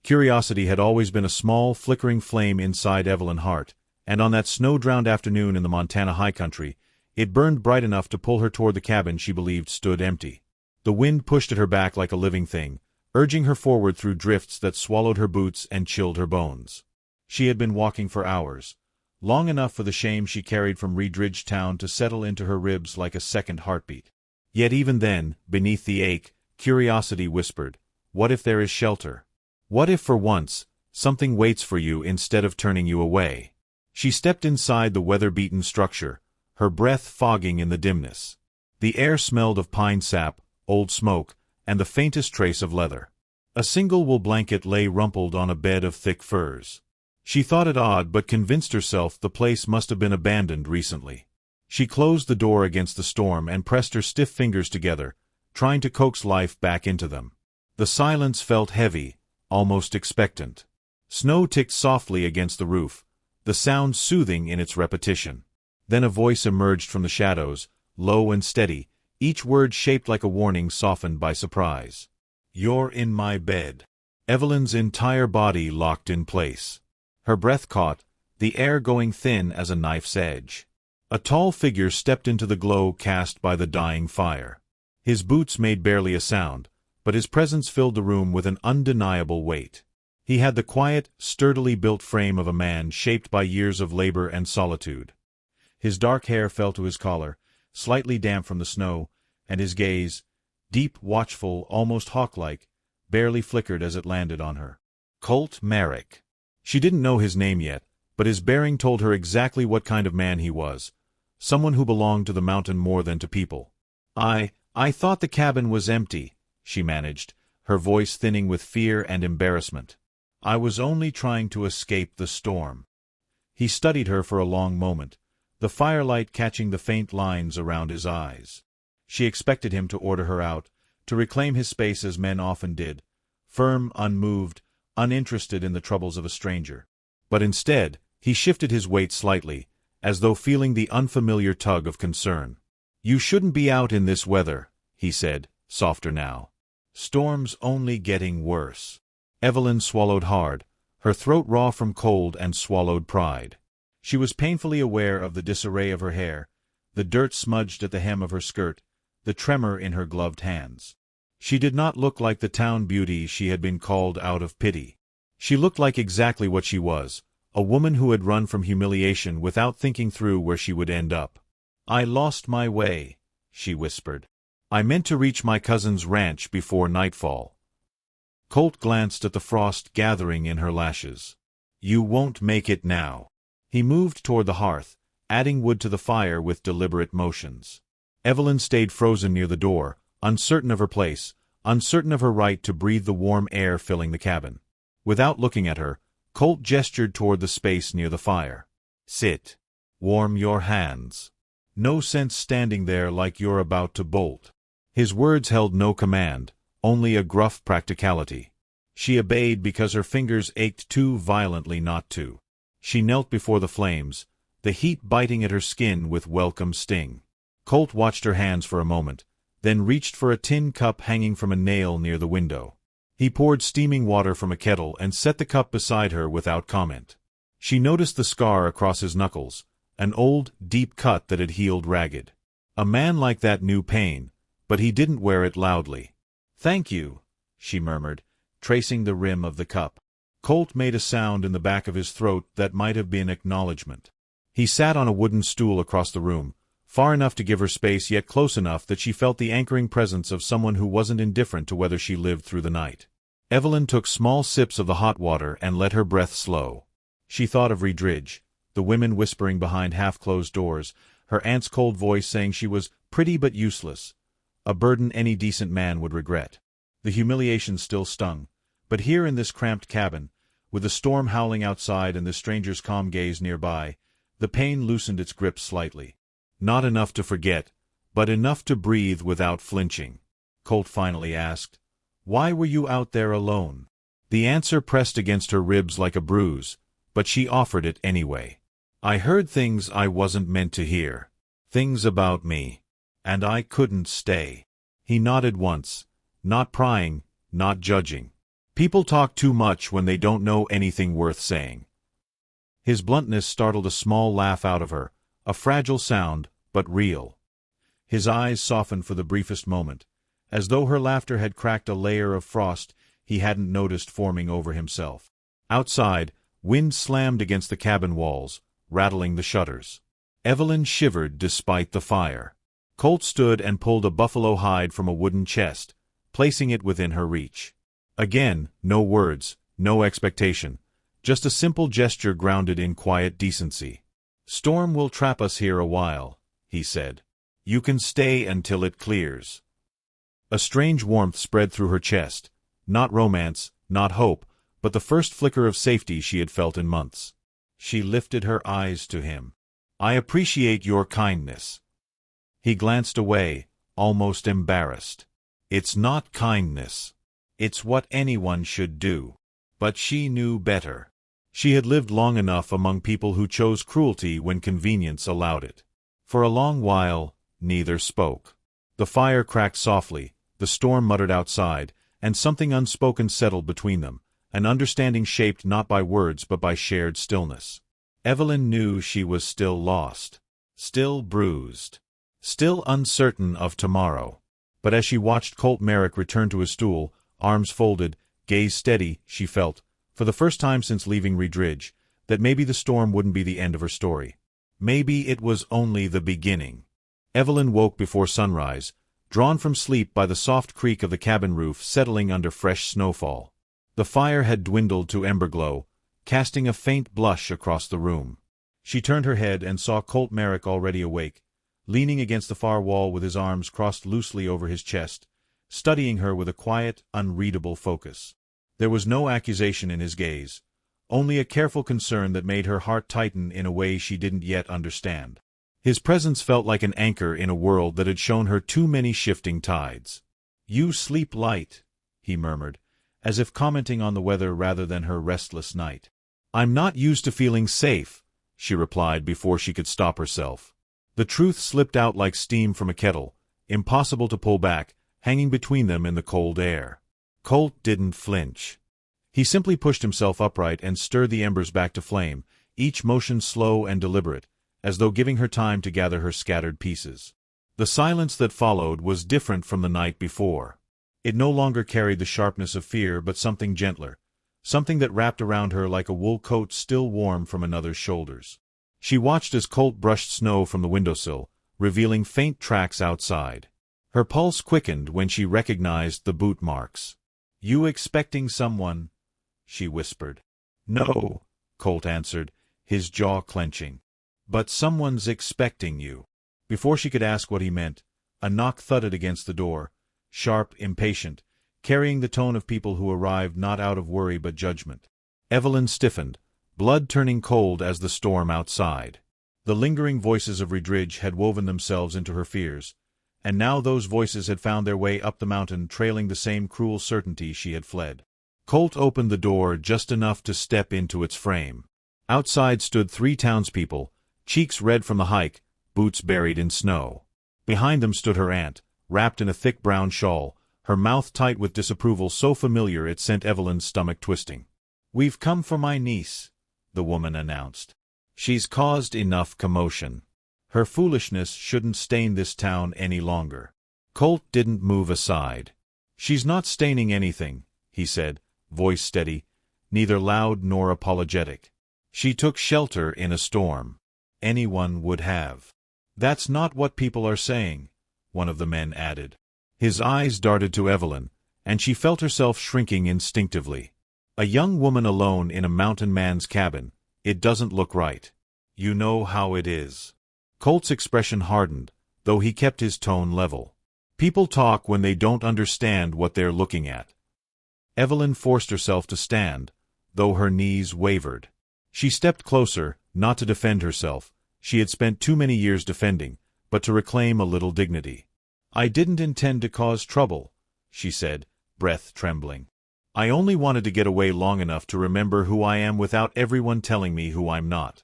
Curiosity had always been a small, flickering flame inside Evelyn's heart, and on that snow-drowned afternoon in the Montana high country, it burned bright enough to pull her toward the cabin she believed stood empty. The wind pushed at her back like a living thing, urging her forward through drifts that swallowed her boots and chilled her bones. She had been walking for hours, long enough for the shame she carried from Reedridge town to settle into her ribs like a second heartbeat. Yet even then, beneath the ache, curiosity whispered, "What if there is shelter? What if for once, something waits for you instead of turning you away?" She stepped inside the weather-beaten structure, her breath fogging in the dimness. The air smelled of pine sap, old smoke, and the faintest trace of leather. A single wool blanket lay rumpled on a bed of thick furs. She thought it odd but convinced herself the place must have been abandoned recently. She closed the door against the storm and pressed her stiff fingers together, trying to coax life back into them. The silence felt heavy, almost expectant. Snow ticked softly against the roof, the sound soothing in its repetition. Then a voice emerged from the shadows, low and steady, each word shaped like a warning softened by surprise. "You're in my bed." Evelyn's entire body locked in place. Her breath caught, the air going thin as a knife's edge. A tall figure stepped into the glow cast by the dying fire. His boots made barely a sound, but his presence filled the room with an undeniable weight. He had the quiet, sturdily built frame of a man shaped by years of labor and solitude. His dark hair fell to his collar, slightly damp from the snow, and his gaze, deep, watchful, almost hawk-like, barely flickered as it landed on her. Colt Merrick. She didn't know his name yet, but his bearing told her exactly what kind of man he was, someone who belonged to the mountain more than to people. I thought the cabin was empty," she managed, her voice thinning with fear and embarrassment. "I was only trying to escape the storm." He studied her for a long moment, the firelight catching the faint lines around his eyes. She expected him to order her out, to reclaim his space as men often did, firm, unmoved, uninterested in the troubles of a stranger. But instead, he shifted his weight slightly, as though feeling the unfamiliar tug of concern. "You shouldn't be out in this weather," he said, softer now. "Storm's only getting worse." Evelyn swallowed hard, her throat raw from cold and swallowed pride. She was painfully aware of the disarray of her hair, the dirt smudged at the hem of her skirt, the tremor in her gloved hands. She did not look like the town beauty she had been called out of pity. She looked like exactly what she was, a woman who had run from humiliation without thinking through where she would end up. "I lost my way," she whispered. "I meant to reach my cousin's ranch before nightfall." Colt glanced at the frost gathering in her lashes. "You won't make it now." He moved toward the hearth, adding wood to the fire with deliberate motions. Evelyn stayed frozen near the door, uncertain of her place, uncertain of her right to breathe the warm air filling the cabin. Without looking at her, Colt gestured toward the space near the fire. "Sit. Warm your hands. No sense standing there like you're about to bolt." His words held no command, only a gruff practicality. She obeyed because her fingers ached too violently not to. She knelt before the flames, the heat biting at her skin with welcome sting. Colt watched her hands for a moment, then reached for a tin cup hanging from a nail near the window. He poured steaming water from a kettle and set the cup beside her without comment. She noticed the scar across his knuckles, an old, deep cut that had healed ragged. A man like that knew pain, but he didn't wear it loudly. "Thank you," she murmured, tracing the rim of the cup. Colt made a sound in the back of his throat that might have been acknowledgment. He sat on a wooden stool across the room, far enough to give her space yet close enough that she felt the anchoring presence of someone who wasn't indifferent to whether she lived through the night. Evelyn took small sips of the hot water and let her breath slow. She thought of Reedridge, the women whispering behind half-closed doors, her aunt's cold voice saying she was pretty but useless, a burden any decent man would regret. The humiliation still stung, but here in this cramped cabin, with the storm howling outside and the stranger's calm gaze nearby, the pain loosened its grip slightly. "Not enough to forget, but enough to breathe without flinching." Colt finally asked, "Why were you out there alone?" The answer pressed against her ribs like a bruise, but she offered it anyway. "I heard things I wasn't meant to hear. Things about me. And I couldn't stay." He nodded once, not prying, not judging. People talk too much when they don't know anything worth saying. His bluntness startled a small laugh out of her, a fragile sound, but real. His eyes softened for the briefest moment, as though her laughter had cracked a layer of frost he hadn't noticed forming over himself. Outside, wind slammed against the cabin walls, rattling the shutters. Evelyn shivered despite the fire. Colt stood and pulled a buffalo hide from a wooden chest, placing it within her reach. Again, no words, no expectation, just a simple gesture grounded in quiet decency. "Storm will trap us here a while," he said. "You can stay until it clears." A strange warmth spread through her chest, not romance, not hope, but the first flicker of safety she had felt in months. She lifted her eyes to him. "I appreciate your kindness." He glanced away, almost embarrassed. "It's not kindness. It's what anyone should do." But she knew better. She had lived long enough among people who chose cruelty when convenience allowed it. For a long while, neither spoke. The fire cracked softly, the storm muttered outside, and something unspoken settled between them, an understanding shaped not by words but by shared stillness. Evelyn knew she was still lost, still bruised, still uncertain of tomorrow. But as she watched Colt Merrick return to his stool, arms folded, gaze steady, she felt, for the first time since leaving Reedridge, that maybe the storm wouldn't be the end of her story. Maybe it was only the beginning. Evelyn woke before sunrise, drawn from sleep by the soft creak of the cabin roof settling under fresh snowfall. The fire had dwindled to ember glow, casting a faint blush across the room. She turned her head and saw Colt Merrick already awake, leaning against the far wall with his arms crossed loosely over his chest, studying her with a quiet, unreadable focus. There was no accusation in his gaze, only a careful concern that made her heart tighten in a way she didn't yet understand. His presence felt like an anchor in a world that had shown her too many shifting tides. "You sleep light," he murmured, as if commenting on the weather rather than her restless night. "I'm not used to feeling safe," she replied before she could stop herself. The truth slipped out like steam from a kettle, impossible to pull back, hanging between them in the cold air. Colt didn't flinch. He simply pushed himself upright and stirred the embers back to flame, each motion slow and deliberate, as though giving her time to gather her scattered pieces. The silence that followed was different from the night before. It no longer carried the sharpness of fear but something gentler, something that wrapped around her like a wool coat still warm from another's shoulders. She watched as Colt brushed snow from the windowsill, revealing faint tracks outside. Her pulse quickened when she recognized the boot marks. "You expecting someone?" she whispered. "No," Colt answered, his jaw clenching. "But someone's expecting you." Before she could ask what he meant, a knock thudded against the door, sharp, impatient, carrying the tone of people who arrived not out of worry but judgment. Evelyn stiffened, blood turning cold as the storm outside. The lingering voices of Reedridge had woven themselves into her fears, and now those voices had found their way up the mountain trailing the same cruel certainty she had fled. Colt opened the door just enough to step into its frame. Outside stood 3 townspeople, cheeks red from the hike, boots buried in snow. Behind them stood her aunt, wrapped in a thick brown shawl, her mouth tight with disapproval so familiar it sent Evelyn's stomach twisting. "We've come for my niece," the woman announced. "She's caused enough commotion. Her foolishness shouldn't stain this town any longer." Colt didn't move aside. "She's not staining anything," he said, voice steady, neither loud nor apologetic. "She took shelter in a storm. Anyone would have." "That's not what people are saying," one of the men added. His eyes darted to Evelyn, and she felt herself shrinking instinctively. A young woman alone in a mountain man's cabin. It doesn't look right. "You know how it is." Colt's expression hardened, though he kept his tone level. "People talk when they don't understand what they're looking at." Evelyn forced herself to stand, though her knees wavered. She stepped closer, not to defend herself. She had spent too many years defending, but to reclaim a little dignity. "I didn't intend to cause trouble," she said, breath trembling. "I only wanted to get away long enough to remember who I am without everyone telling me who I'm not."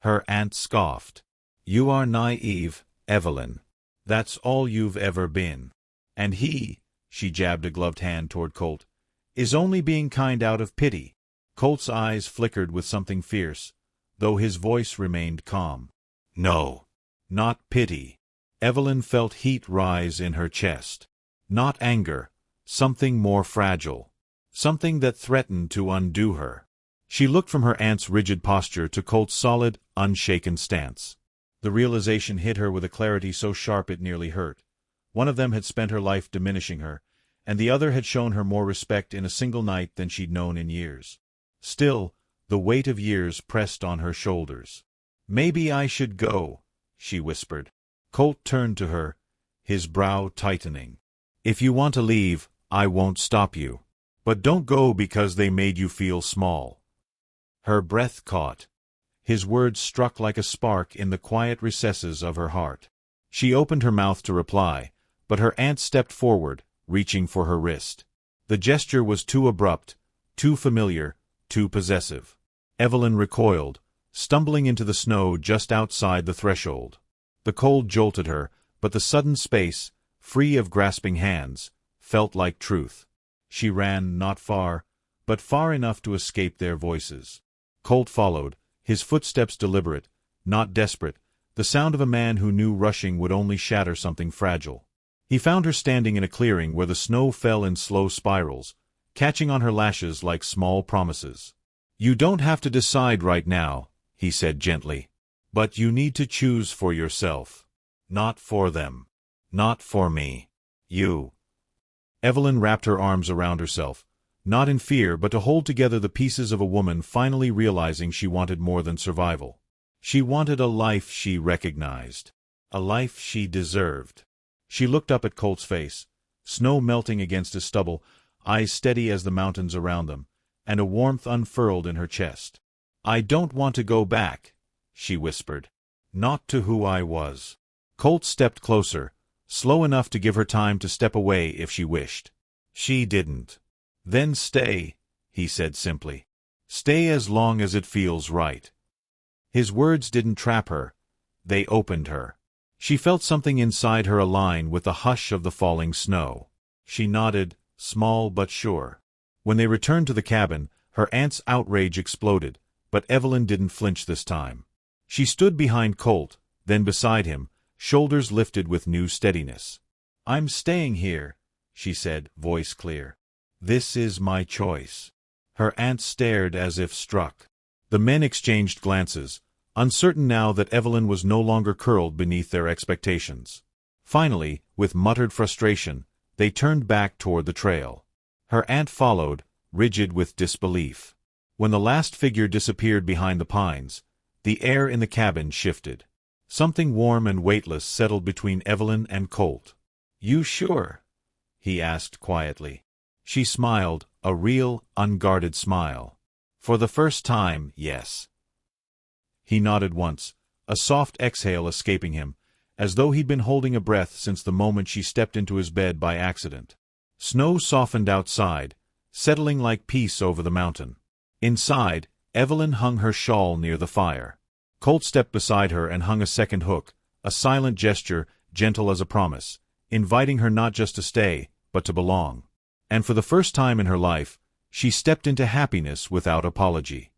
Her aunt scoffed. "You are naive, Evelyn. That's all you've ever been." "And he," she jabbed a gloved hand toward Colt, is only being kind out of pity. Colt's eyes flickered with something fierce, though his voice remained calm. No, not pity. Evelyn felt heat rise in her chest. Not anger, something more fragile. Something that threatened to undo her. She looked from her aunt's rigid posture to Colt's solid, unshaken stance. The realization hit her with a clarity so sharp it nearly hurt. One of them had spent her life diminishing her, and the other had shown her more respect in a single night than she'd known in years. Still, the weight of years pressed on her shoulders. "Maybe I should go," she whispered. Colt turned to her, his brow tightening. "If you want to leave, I won't stop you. But don't go because they made you feel small." Her breath caught. His words struck like a spark in the quiet recesses of her heart. She opened her mouth to reply, but her aunt stepped forward, reaching for her wrist. The gesture was too abrupt, too familiar, too possessive. Evelyn recoiled, stumbling into the snow just outside the threshold. The cold jolted her, but the sudden space, free of grasping hands, felt like truth. She ran not far, but far enough to escape their voices. Colt followed, his footsteps deliberate, not desperate, the sound of a man who knew rushing would only shatter something fragile. He found her standing in a clearing where the snow fell in slow spirals, catching on her lashes like small promises. "You don't have to decide right now," he said gently. "But you need to choose for yourself. Not for them. Not for me. You." Evelyn wrapped her arms around herself, not in fear but to hold together the pieces of a woman finally realizing she wanted more than survival. She wanted a life she recognized. A life she deserved. She looked up at Colt's face, snow melting against his stubble, eyes steady as the mountains around them, and a warmth unfurled in her chest. "I don't want to go back," she whispered. "Not to who I was." Colt stepped closer, slow enough to give her time to step away if she wished. She didn't. "Then stay," he said simply. "Stay as long as it feels right." His words didn't trap her. They opened her. She felt something inside her align with the hush of the falling snow. She nodded, small but sure. When they returned to the cabin, her aunt's outrage exploded, but Evelyn didn't flinch this time. She stood behind Colt, then beside him, shoulders lifted with new steadiness. "I'm staying here," she said, voice clear. "This is my choice." Her aunt stared as if struck. The men exchanged glances, uncertain now that Evelyn was no longer curled beneath their expectations. Finally, with muttered frustration, they turned back toward the trail. Her aunt followed, rigid with disbelief. When the last figure disappeared behind the pines, the air in the cabin shifted. Something warm and weightless settled between Evelyn and Colt. "You sure?" he asked quietly. She smiled, a real, unguarded smile. "For the first time, yes." He nodded once, a soft exhale escaping him, as though he'd been holding a breath since the moment she stepped into his bed by accident. Snow softened outside, settling like peace over the mountain. Inside, Evelyn hung her shawl near the fire. Colt stepped beside her and hung a second hook, a silent gesture, gentle as a promise, inviting her not just to stay, but to belong. And for the first time in her life, she stepped into happiness without apology.